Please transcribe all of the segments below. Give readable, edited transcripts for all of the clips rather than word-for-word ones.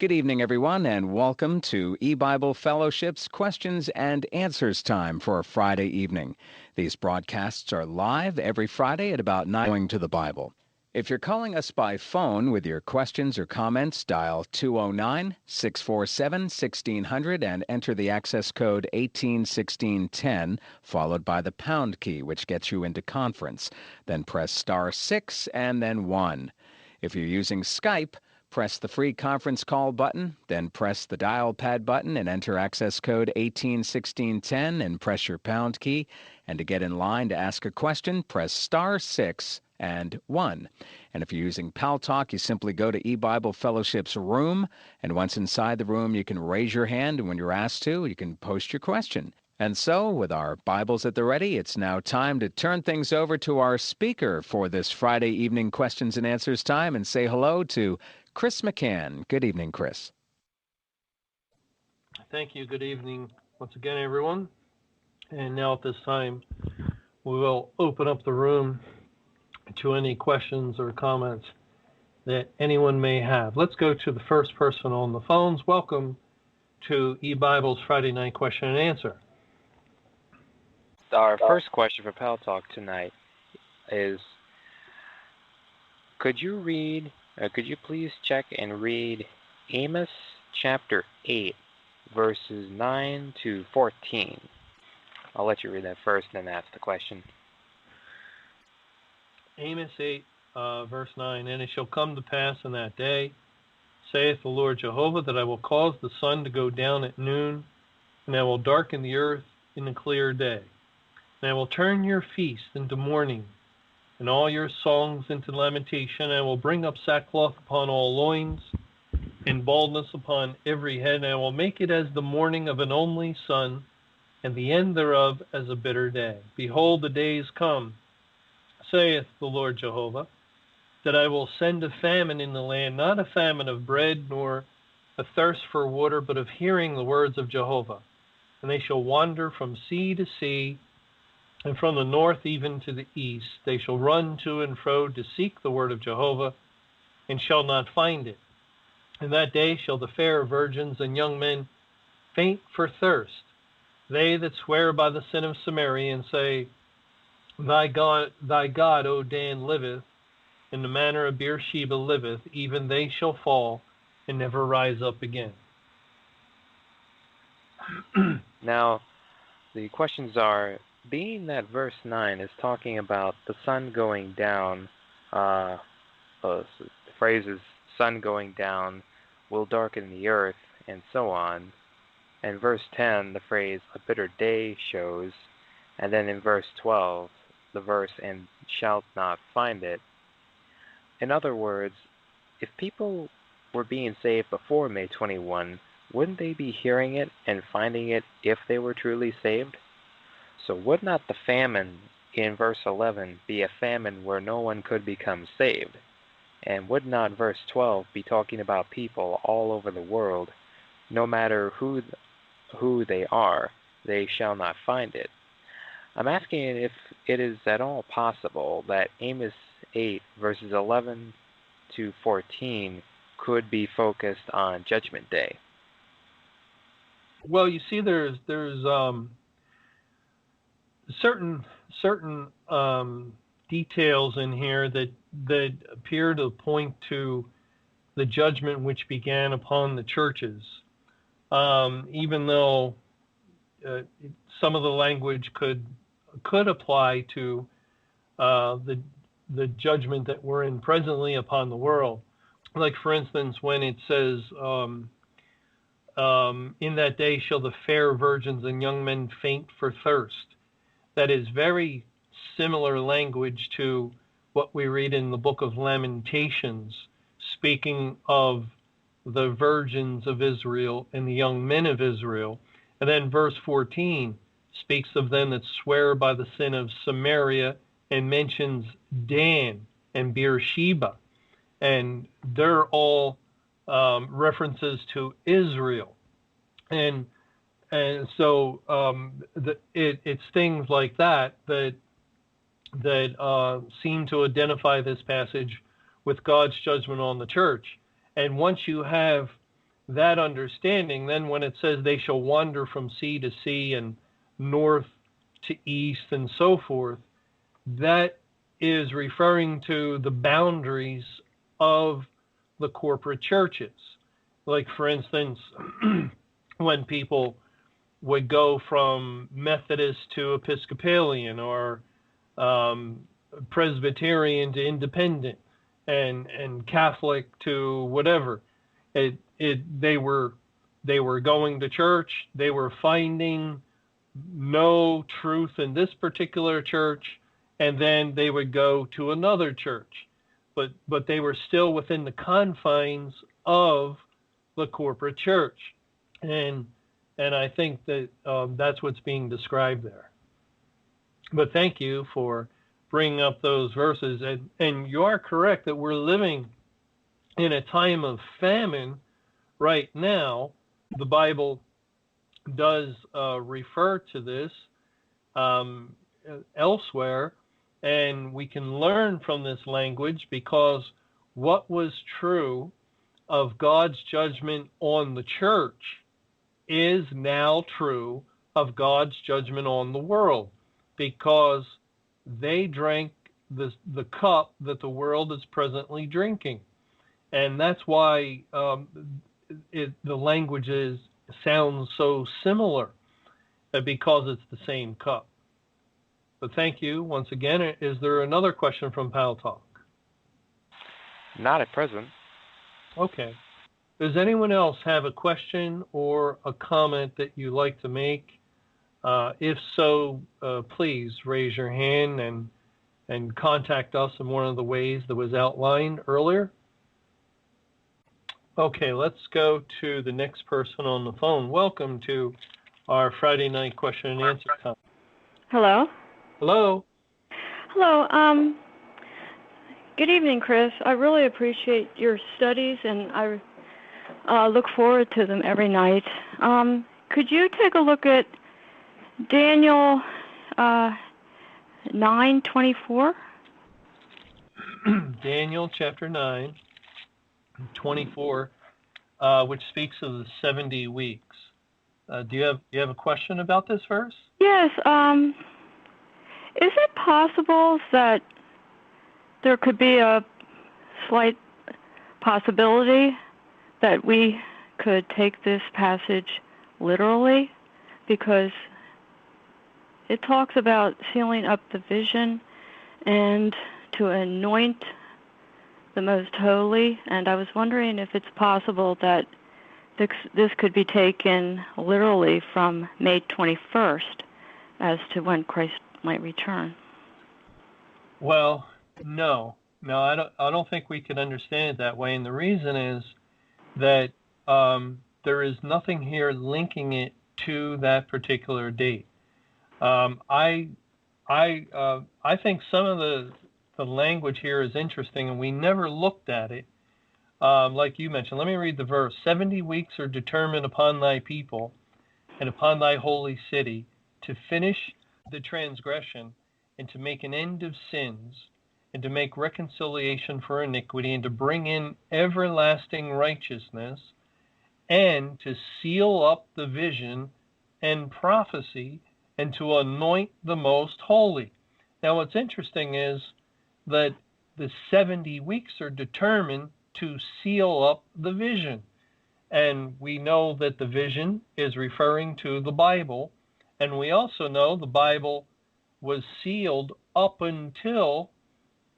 Good evening, everyone, and welcome to EBible Fellowship's Questions and Answers time for Friday evening. These broadcasts are live every Friday at about 9 going to the Bible. If you're calling us by phone with your questions or comments, dial 209-647-1600 and enter the access code 181610, followed by the pound key, which gets you into conference. Then press star 6 and then 1. If you're using Skype, press the free conference call button, then press the dial pad button and enter access code 181610 and press your pound key. And to get in line to ask a question, press star 6 and 1. And if you're using Paltalk, you simply go to EBible Fellowship's room, and once inside the room, you can raise your hand, and when you're asked to, you can post your question. And so, with our Bibles at the ready, it's now time to turn things over to our speaker for this Friday evening questions and answers time and say hello to Chris McCann. Good evening, Chris. Thank you. Good evening once again, everyone. And now at this time, we will open up the room to any questions or comments that anyone may have. Let's go to the first person on the phones. Welcome to EBible's Friday night question and answer. Our first question for Pal Talk tonight is, could you please check and read Amos chapter 8, verses 9 to 14? I'll let you read that first and then ask the question. Amos 8, verse 9, And it shall come to pass in that day, saith the Lord Jehovah, that I will cause the sun to go down at noon, and I will darken the earth in the clear day. And I will turn your feast into mourning, and all your songs into lamentation. I will bring up sackcloth upon all loins, and baldness upon every head. And I will make it as the morning of an only son, and the end thereof as a bitter day. Behold, the days come, saith the Lord Jehovah, that I will send a famine in the land, not a famine of bread, nor a thirst for water, but of hearing the words of Jehovah. And they shall wander from sea to sea, and from the north even to the east. They shall run to and fro to seek the word of Jehovah, and shall not find it. In that day shall the fair virgins and young men faint for thirst, they that swear by the sin of Samaria, and say, Thy God, O Dan, liveth, in the manner of Beersheba liveth, even they shall fall and never rise up again. Now, the questions are, being that verse 9 is talking about the sun going down, the phrase is sun going down will darken the earth, and so on. And verse 10, the phrase a bitter day shows. And then in verse 12, the verse, and shalt not find it. In other words, if people were being saved before May 21, wouldn't they be hearing it and finding it if they were truly saved? So would not the famine in verse 11 be a famine where no one could become saved? And would not verse 12 be talking about people all over the world, no matter who they are, they shall not find it? I'm asking if it is at all possible that Amos 8, verses 11 to 14 could be focused on Judgment Day. Well, you see, there's certain details in here that appear to point to the judgment which began upon the churches, even though some of the language could apply to the judgment that we're in presently upon the world. Like, for instance, when it says, in that day shall the fair virgins and young men faint for thirst. That is very similar language to what we read in the book of Lamentations, speaking of the virgins of Israel and the young men of Israel. And then verse 14 speaks of them that swear by the sin of Samaria and mentions Dan and Beersheba. And they're all references to Israel. And so it's things like that seem to identify this passage with God's judgment on the church. And once you have that understanding, then when it says they shall wander from sea to sea and north to east and so forth, that is referring to the boundaries of the corporate churches. Like, for instance, when people would go from Methodist to Episcopalian, or Presbyterian to Independent, and Catholic to whatever. They were going to church. They were finding no truth in this particular church, and then they would go to another church, but they were still within the confines of the corporate church, and I think that that's what's being described there. But thank you for bringing up those verses, and you are correct that we're living in a time of famine right now. The Bible does refer to this elsewhere, and we can learn from this language, because what was true of God's judgment on the church is now true of God's judgment on the world, because they drank the cup that the world is presently drinking. And that's why the language sounds so similar, because it's the same cup. But thank you once again. Is there another question from Pal Talk? Not at present. Okay. Does anyone else have a question or a comment that you'd like to make? If so, please raise your hand and contact us in one of the ways that was outlined earlier. Okay, let's go to the next person on the phone. Welcome to our Friday night question and answer time. Hello. Hello. Hello. Good evening, Chris. I really appreciate your studies, and I look forward to them every night. Could you take a look at Daniel 9:24? Daniel chapter 9:24, which speaks of the 70 weeks. Do you have a question about this verse? Yes. Is it possible that there could be a slight possibility that we could take this passage literally? Because it talks about sealing up the vision and to anoint the most holy, and I was wondering if it's possible that this could be taken literally from May 21st as to when Christ might return. Well, no, I don't think we can understand it that way, and the reason is that there is nothing here linking it to that particular date. I think some of the language here is interesting, and we never looked at it. Like you mentioned, let me read the verse. 70 weeks are determined upon thy people and upon thy holy city to finish the transgression and to make an end of sins and to make reconciliation for iniquity and to bring in everlasting righteousness and to seal up the vision and prophecy and to anoint the most holy. Now, what's interesting is that the 70 weeks are determined to seal up the vision. And we know that the vision is referring to the Bible. And we also know the Bible was sealed up until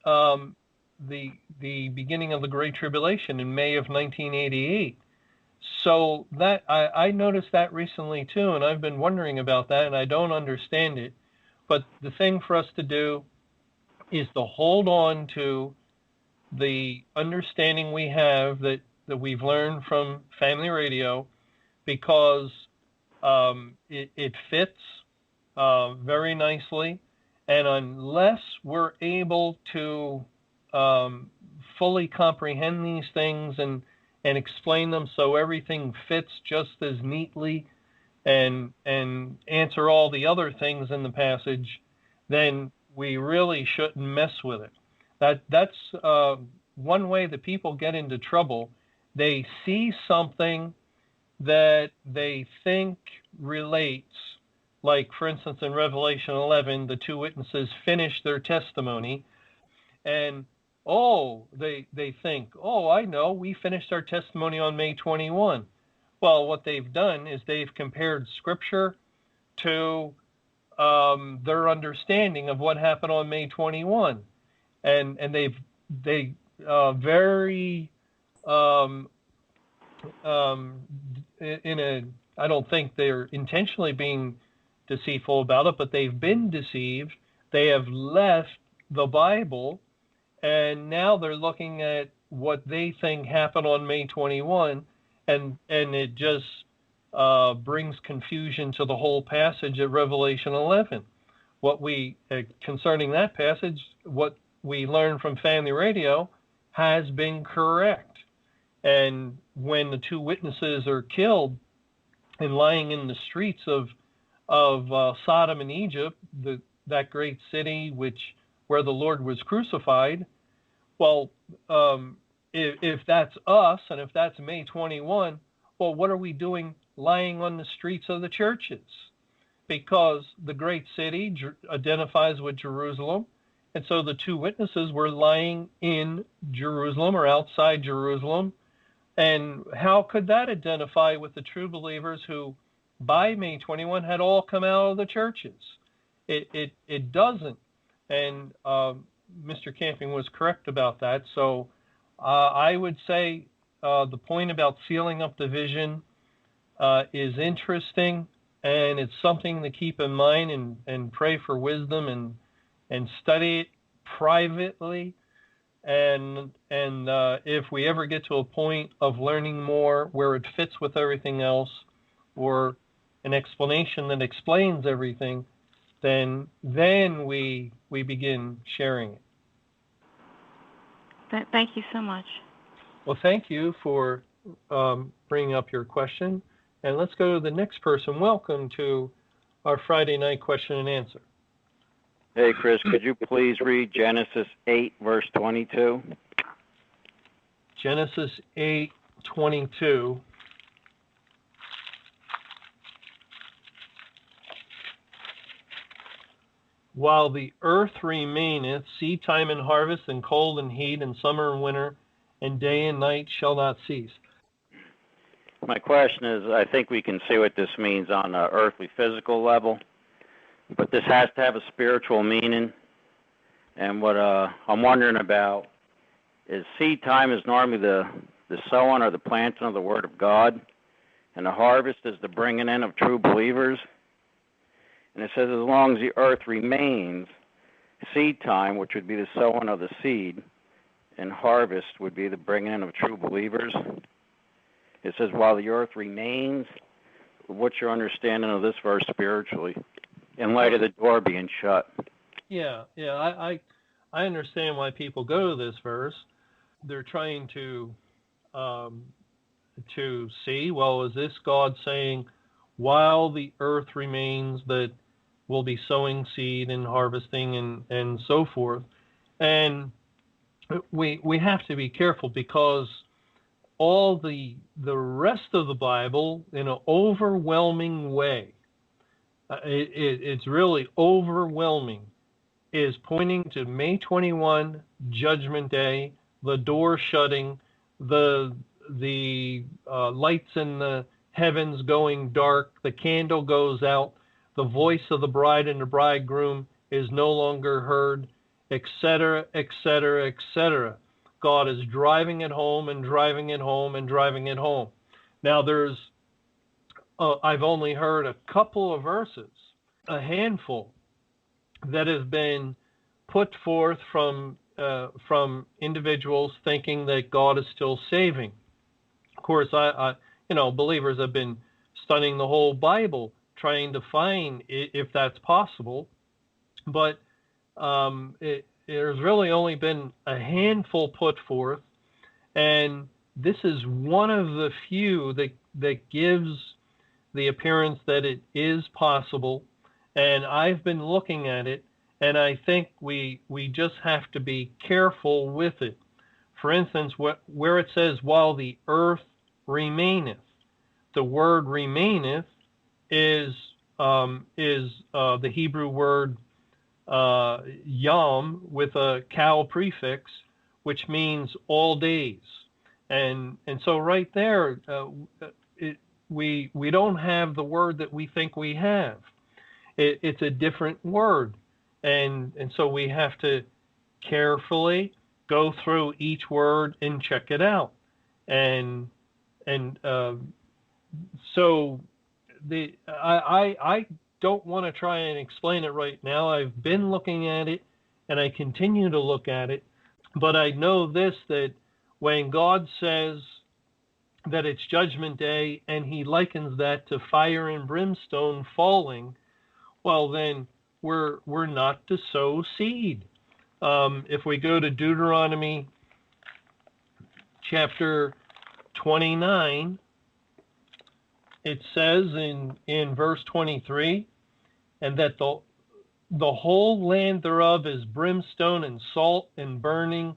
the beginning of the Great Tribulation in May of 1988. So that I noticed that recently too, and I've been wondering about that, and I don't understand it. But the thing for us to do is to hold on to the understanding we have that we've learned from Family Radio, because it fits very nicely. And unless we're able to fully comprehend these things and explain them so everything fits just as neatly and answer all the other things in the passage, then we really shouldn't mess with it. That's one way that people get into trouble, they see something that they think relates, like, for instance, in Revelation 11, the two witnesses finish their testimony, and they think, I know, we finished our testimony on May 21. Well, what they've done is they've compared Scripture to their understanding of what happened on May 21, and they very in a, I don't think they're intentionally being deceitful about it, but they've been deceived. They have left the Bible, and now they're looking at what they think happened on May 21, and it just brings confusion to the whole passage of Revelation 11. What we concerning that passage, what we learned from Family Radio has been correct. And when the two witnesses are killed and lying in the streets of Sodom and Egypt, that great city where the Lord was crucified, well, if that's us and if that's May 21, well, what are we doing lying on the streets of the churches? Because the great city identifies with Jerusalem, and so the two witnesses were lying in Jerusalem or outside Jerusalem. And how could that identify with the true believers who, by May 21, had all come out of the churches? It doesn't. And Mr. Camping was correct about that. So I would say the point about sealing up the vision is interesting, and it's something to keep in mind and pray for wisdom and study it privately. And if we ever get to a point of learning more where it fits with everything else, or an explanation that explains everything, then we begin sharing it. Thank you so much. Well, thank you for bringing up your question. And let's go to the next person. Welcome to our Friday night question and answer. Hey, Chris, could you please read Genesis 8, verse 22? Genesis 8:22. While the earth remaineth, seed time and harvest, and cold and heat, and summer and winter, and day and night shall not cease. My question is, I think we can see what this means on an earthly physical level, but this has to have a spiritual meaning. And what I'm wondering about is seed time is normally the sowing or the planting of the Word of God, and the harvest is the bringing in of true believers. And it says as long as the earth remains, seed time, which would be the sowing of the seed, and harvest would be the bringing in of true believers. It says while the earth remains. What's your understanding of this verse spiritually in light of the door being shut? Yeah, I understand why people go to this verse. They're trying to see, well, is this God saying, while the earth remains, that we'll be sowing seed and harvesting and so forth? And we have to be careful, because all the rest of the Bible, in an overwhelming way, it's really overwhelming, is pointing to May 21, Judgment Day, the door shutting, the lights in the heavens going dark, the candle goes out, the voice of the bride and the bridegroom is no longer heard, etc., etc., etc. God is driving it home and driving it home and driving it home. Now there's, I've only heard a couple of verses, a handful, that have been put forth from individuals thinking that God is still saving. Of course, I believers have been studying the whole Bible, trying to find if that's possible, but there's really only been a handful put forth, and this is one of the few that gives the appearance that it is possible. And I've been looking at it, and I think we just have to be careful with it. For instance, where it says, while the earth remaineth, the word remaineth is the Hebrew word yom with a kal prefix, which means all days. And so right there, we don't have the word that we think we have. It's a different word. And so we have to carefully go through each word and check it out. And so I don't want to try and explain it right now. I've been looking at it, and I continue to look at it. But I know this, that when God says that it's Judgment Day, and he likens that to fire and brimstone falling, well, then we're not to sow seed. If we go to Deuteronomy chapter 29, it says in verse 23, and that the whole land thereof is brimstone and salt and burning,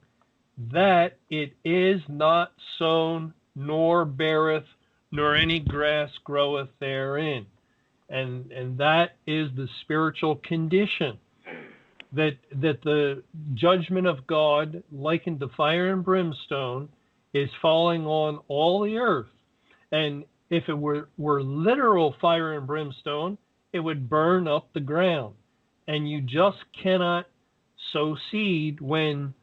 that it is not sown, nor beareth, nor any grass groweth therein. And that is the spiritual condition, that the judgment of God, likened to fire and brimstone, is falling on all the earth. And if it were literal fire and brimstone, it would burn up the ground. And you just cannot sow seed when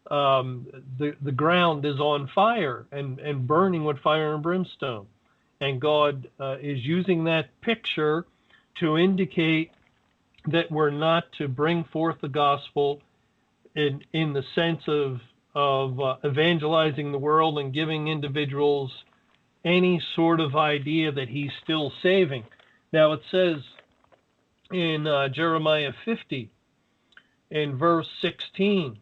the ground is on fire and burning with fire and brimstone. And God is using that picture to indicate that we're not to bring forth the gospel in the sense of evangelizing the world and giving individuals any sort of idea that he's still saving. Now it says in Jeremiah 50, in verse 16.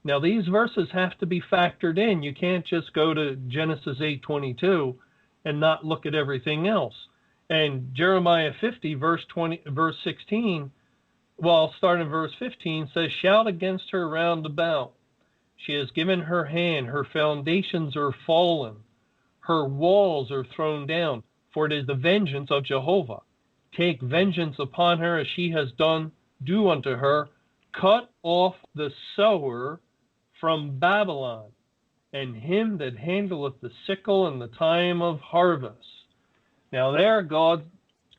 Now these verses have to be factored in. You can't just go to Genesis 8:22 and not look at everything else. And Jeremiah 50, verse 16, well, I'll start in verse 15, says, shout against her round about. She has given her hand, her foundations are fallen, her walls are thrown down, for it is the vengeance of Jehovah. Take vengeance upon her as she has done, do unto her. Cut off the sower from Babylon, and him that handleth the sickle in the time of harvest. Now there God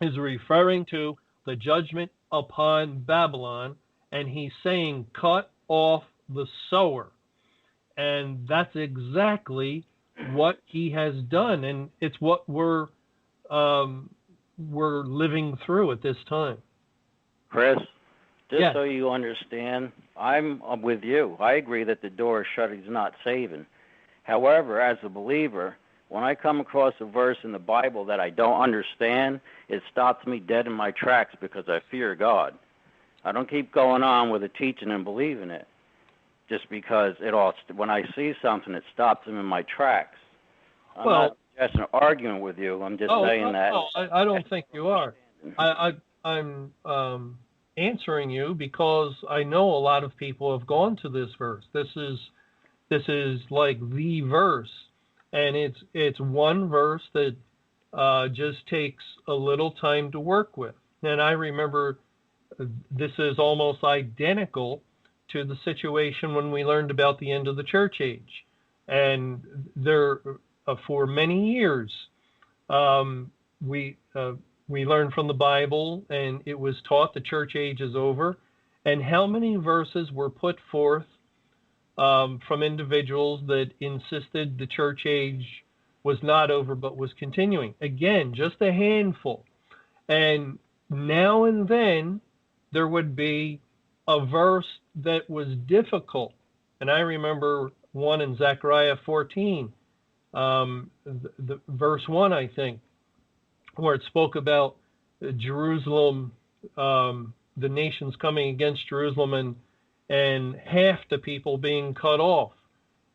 is referring to the judgment upon Babylon, and he's saying, cut off the sower. And that's exactly what he has done, and it's what we're living through at this time. Chris, just Yes. so you understand, I'm with you. I agree that the door is shut, he's not saving. However, as a believer, when I come across a verse in the Bible that I don't understand, it stops me dead in my tracks because I fear God. I don't keep going on with the teaching and believing it, just because when I see something, it stops me in my tracks. I'm not just arguing with you. I'm just saying that. No, I don't think you are. I'm answering you because I know a lot of people have gone to this verse. This is like the verse, and it's one verse that just takes a little time to work with. And I remember this is almost identical to the situation when we learned about the end of the church age. And there, for many years, we learned from the Bible, and it was taught the church age is over. And how many verses were put forth from individuals that insisted the church age was not over but was continuing? Again, just a handful. And now and then there would be a verse that was difficult. And I remember one in Zechariah 14, the verse 1, I think, where it spoke about Jerusalem, the nations coming against Jerusalem, and half the people being cut off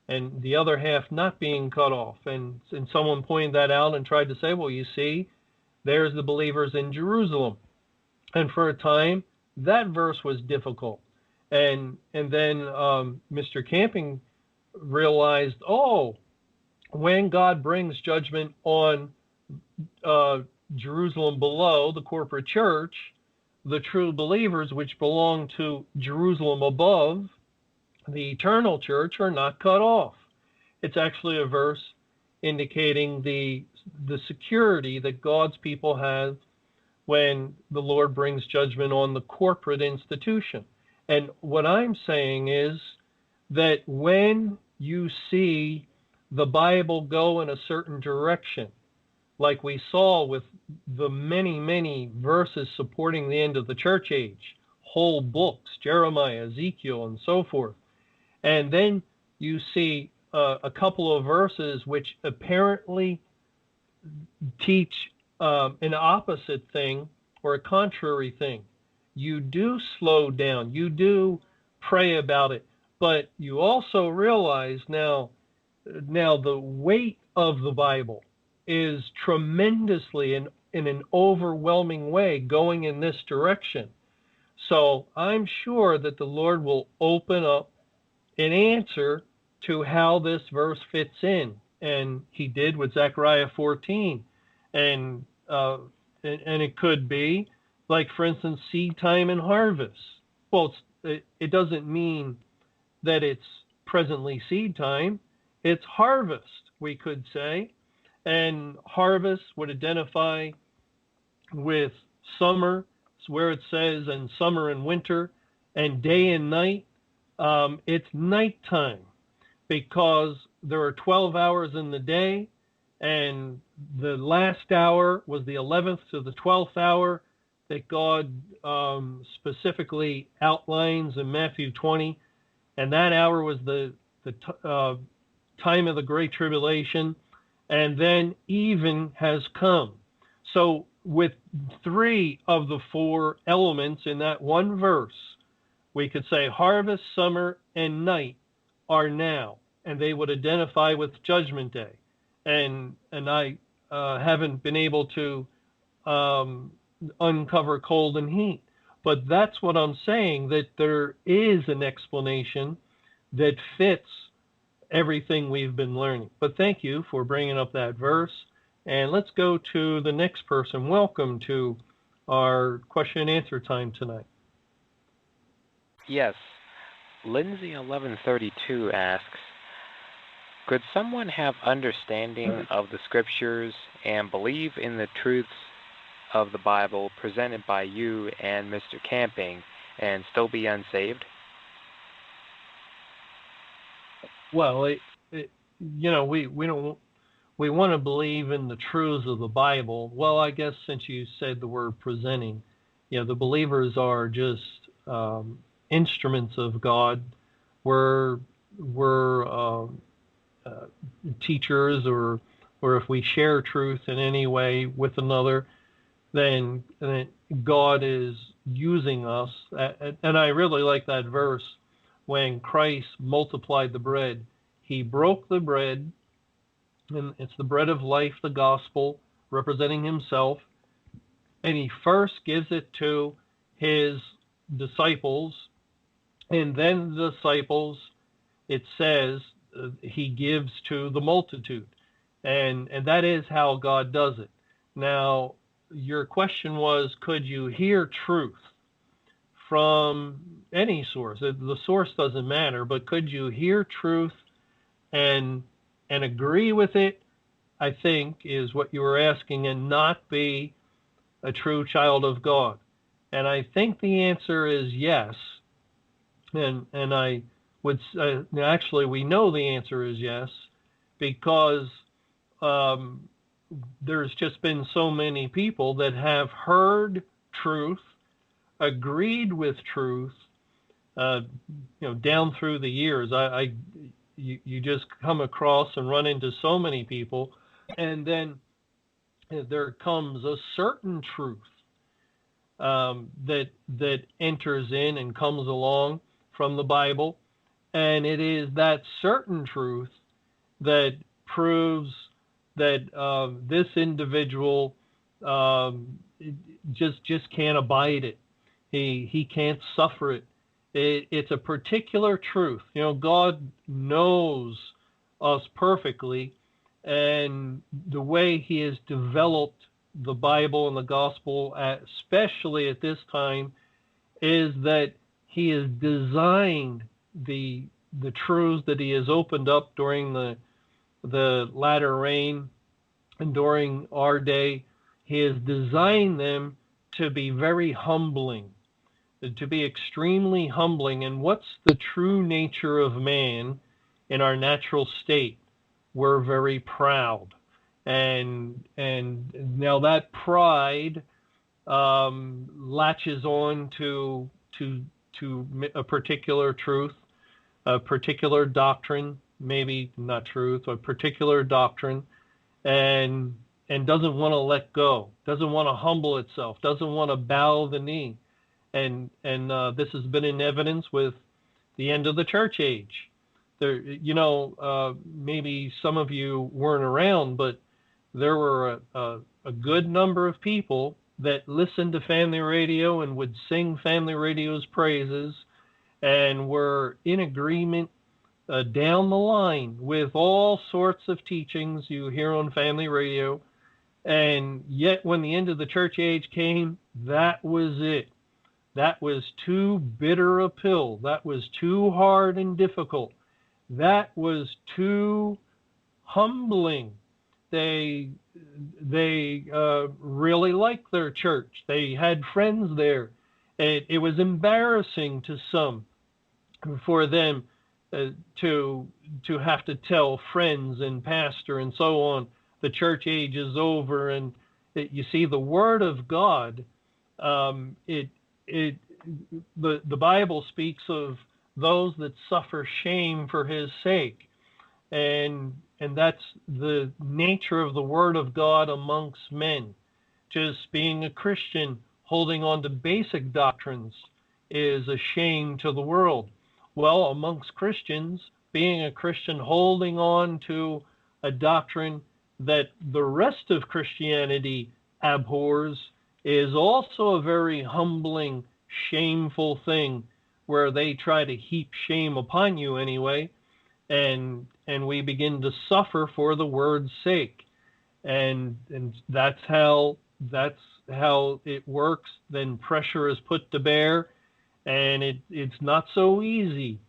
and the other half not being cut off. And someone pointed that out and tried to say, well, you see, there's the believers in Jerusalem. And for a time, that verse was difficult. And then Mr. Camping realized, oh, when God brings judgment on Jerusalem below, the corporate church, the true believers, which belong to Jerusalem above, the eternal church, are not cut off. It's actually a verse indicating the security that God's people have when the Lord brings judgment on the corporate institution. And what I'm saying is that when you see the Bible go in a certain direction, like we saw with the many, many verses supporting the end of the church age, whole books, Jeremiah, Ezekiel, and so forth, and then you see a couple of verses which apparently teach an opposite thing or a contrary thing, you do slow down, you do pray about it, but you also realize now the weight of the Bible is tremendously in an overwhelming way going in this direction. So I'm sure that the Lord will open up an answer to how this verse fits in. And he did with Zechariah 14. And it could be, like, for instance, seed time and harvest. Well, it doesn't mean that it's presently seed time. It's harvest, we could say. And harvest would identify with summer, it's where it says, and summer and winter, and day and night. It's nighttime because there are 12 hours in the day, and the last hour was the 11th to the 12th hour that God specifically outlines in Matthew 20, and that hour was the time of the Great Tribulation, and then even has come. So with 3 of the 4 elements in that one verse, we could say harvest, summer, and night are now, and they would identify with Judgment Day. And I haven't been able to uncover cold and heat, but that's what I'm saying, that there is an explanation that fits everything we've been learning. But thank you for bringing up that verse. And let's go to the next person. Welcome to our question and answer time tonight. Yes. Lindsay 1132 asks, could someone have understanding of the scriptures and believe in the truths of the Bible presented by you and Mr. Camping and still be unsaved? Well, we want to believe in the truths of the Bible. Well, I guess since you said the word presenting, the believers are just instruments of God. We're teachers, or if we share truth in any way with another, then God is using us. And I really like that verse. When Christ multiplied the bread, he broke the bread, and it's the bread of life, the gospel, representing himself, and he first gives it to his disciples, and then the disciples, it says, he gives to the multitude. And that is how God does it. Now, your question was, could you hear truth from any source? The source doesn't matter, but could you hear truth and agree with it, I think, is what you were asking, and not be a true child of God? And I think the answer is yes. And I would actually, we know the answer is yes, because there's just been so many people that have heard truth, agreed with truth, down through the years. You just come across and run into so many people, and then there comes a certain truth that enters in and comes along from the Bible, and it is that certain truth that proves that this individual just can't abide it. He can't suffer it. It's a particular truth. God knows us perfectly, and the way he has developed the Bible and the gospel, especially at this time, is that he has designed the truths that he has opened up during the latter rain and during our day. He has designed them to be very humbling, to be extremely humbling. And what's the true nature of man in our natural state? We're very proud. And now that pride latches on to a particular truth, a particular doctrine, maybe not truth, a particular doctrine, and doesn't want to let go, doesn't want to humble itself, doesn't want to bow the knee. And this has been in evidence with the end of the church age. There, maybe some of you weren't around, but there were a good number of people that listened to family radio and would sing family radio's praises and were in agreement down the line with all sorts of teachings you hear on family radio. And yet when the end of the church age came, that was it. That was too bitter a pill. That was too hard and difficult. That was too humbling. They really liked their church. They had friends there. It was embarrassing to some for them to have to tell friends and pastor and so on, the church age is over. And you see, the Word of God, the Bible speaks of those that suffer shame for His sake, and that's the nature of the Word of God amongst men. Just being a Christian, holding on to basic doctrines, is a shame to the world. Well, amongst Christians, being a Christian holding on to a doctrine that the rest of Christianity abhors is also a very humbling, shameful thing, where they try to heap shame upon you anyway, and we begin to suffer for the word's sake. And that's how it works. Then pressure is put to bear, and it's not so easy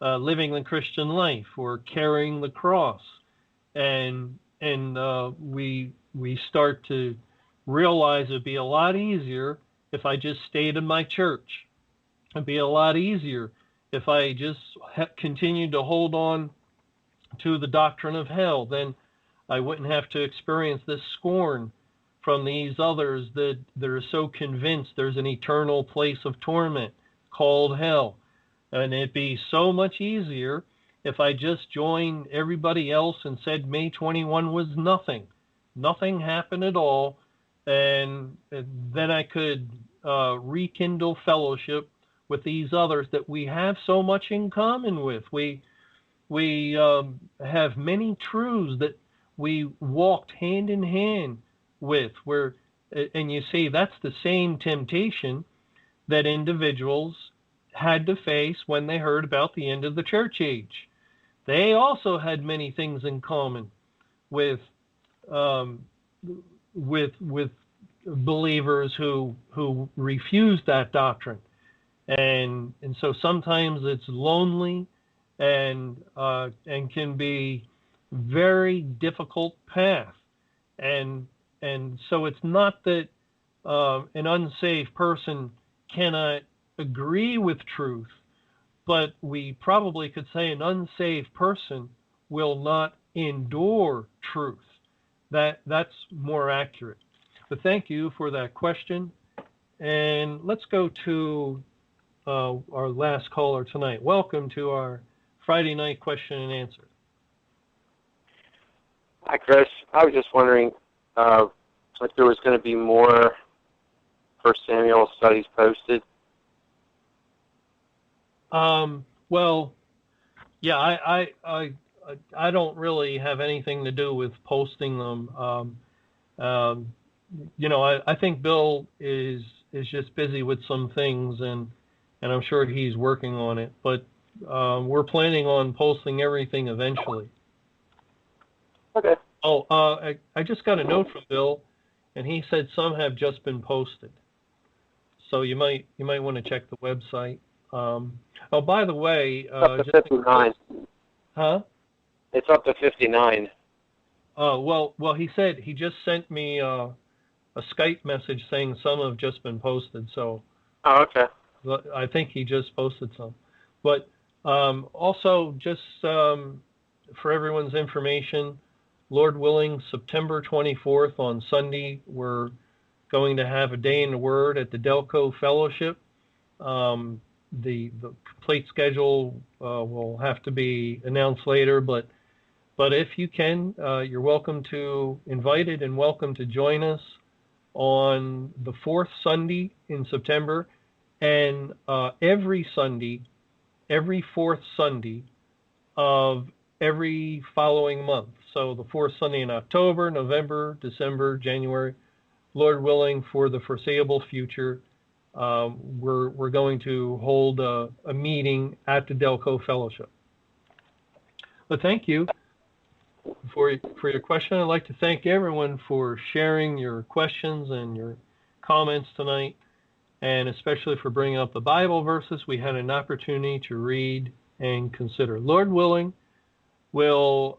living the Christian life or carrying the cross. And we start to realize it'd be a lot easier if I just stayed in my church. It'd be a lot easier if I just continued to hold on to the doctrine of hell. Then I wouldn't have to experience this scorn from these others that are so convinced there's an eternal place of torment called hell. And it'd be so much easier if I just joined everybody else and said May 21 was nothing. Nothing happened at all. And then I could rekindle fellowship with these others that we have so much in common with. We have many truths that we walked hand in hand with. And you see, that's the same temptation that individuals had to face when they heard about the end of the church age. They also had many things in common with believers who refused that doctrine. And so sometimes it's lonely and can be very difficult path. And so it's not that an unsaved person cannot agree with truth, but we probably could say an unsaved person will not endure truth. That's more accurate. But thank you for that question. And let's go to our last caller tonight. Welcome to our Friday night question and answer. Hi, Chris. I was just wondering if there was going to be more First Samuel studies posted. Well, yeah, I don't really have anything to do with posting them. I think Bill is just busy with some things, and I'm sure he's working on it. But we're planning on posting everything eventually. Okay. Oh, I just got a note from Bill, and he said some have just been posted. So you might want to check the website. Oh, by the way, It's up to 59. Huh? It's up to 59. Well, he said he just sent me a Skype message saying some have just been posted. So Oh, okay. I think he just posted some. But also, just for everyone's information, Lord willing, September 24th on Sunday, we're going to have a day in the Word at the EBible Fellowship. The complete schedule will have to be announced later, but if you can, you're welcome to invited and welcome to join us on the fourth Sunday in September, and every Sunday, every fourth Sunday of every following month. So the fourth Sunday in October, November, December, January, Lord willing, for the foreseeable future, we're going to hold a meeting at the EBible Fellowship. But thank you for your question. I'd like to thank everyone for sharing your questions and your comments tonight, and especially for bringing up the Bible verses we had an opportunity to read and consider. Lord willing, we'll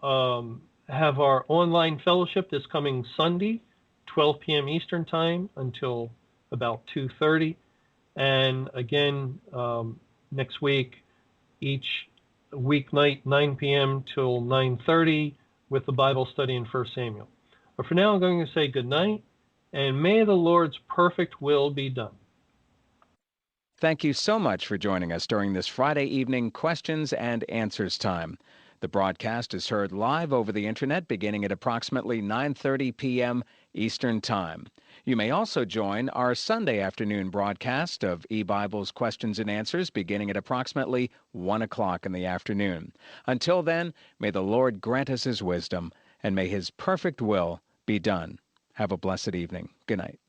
have our online fellowship this coming Sunday, 12 p.m. Eastern Time until about 2:30. And again, next week, each weeknight, 9 p.m. till 9:30, with the Bible study in 1 Samuel. But for now, I'm going to say good night, and may the Lord's perfect will be done. Thank you so much for joining us during this Friday evening questions and answers time. The broadcast is heard live over the internet beginning at approximately 9:30 p.m. Eastern Time. You may also join our Sunday afternoon broadcast of EBible's Questions and Answers beginning at approximately 1 o'clock in the afternoon. Until then, may the Lord grant us His wisdom, and may His perfect will be done. Have a blessed evening. Good night.